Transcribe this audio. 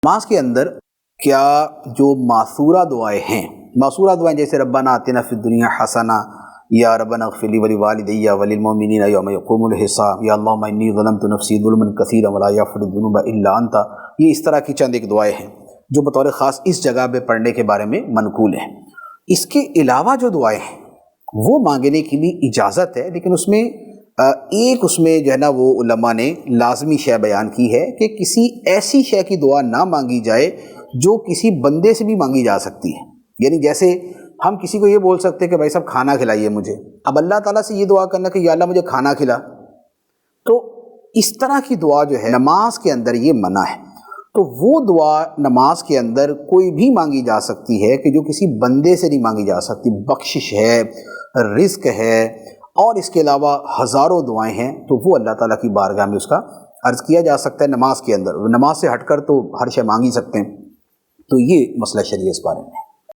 نماز کے اندر کیا جو معصورہ دعائیں ہیں، معصورہ دعائیں جیسے ربنا آتنا فی الدنیا حسنہ، یا ربنا اغفر لی ولوالدی وللمؤمنین یوم یقوم الحساب، یا اللہم انی ظلمت نفسی ظلما کثیرا ولا یغفر الذنوب الا انت، یہ اس طرح کی چند ایک دعائیں ہیں جو بطور خاص اس جگہ پہ پڑھنے کے بارے میں منقول ہیں۔ اس کے علاوہ جو دعائیں ہیں وہ مانگنے کی بھی اجازت ہے، لیکن اس میں اس میں جو ہے نا وہ علماء نے لازمی شے بیان کی ہے کہ کسی ایسی شے کی دعا نہ مانگی جائے جو کسی بندے سے بھی مانگی جا سکتی ہے۔ یعنی جیسے ہم کسی کو یہ بول سکتے ہیں کہ بھائی صاحب کھانا کھلائیے مجھے، اب اللہ تعالیٰ سے یہ دعا کرنا کہ یا اللہ مجھے کھانا کھلا، تو اس طرح کی دعا جو ہے نماز کے اندر یہ منع ہے۔ تو وہ دعا نماز کے اندر کوئی بھی مانگی جا سکتی ہے کہ جو کسی بندے سے نہیں مانگی جا سکتی، بخشش ہے، رزق ہے، اور اس کے علاوہ ہزاروں دعائیں ہیں، تو وہ اللہ تعالیٰ کی بارگاہ میں اس کا عرض کیا جا سکتا ہے نماز کے اندر۔ نماز سے ہٹ کر تو ہر شے مانگ ہی سکتے ہیں، تو یہ مسئلہ شریعت اس بارے میں ہے۔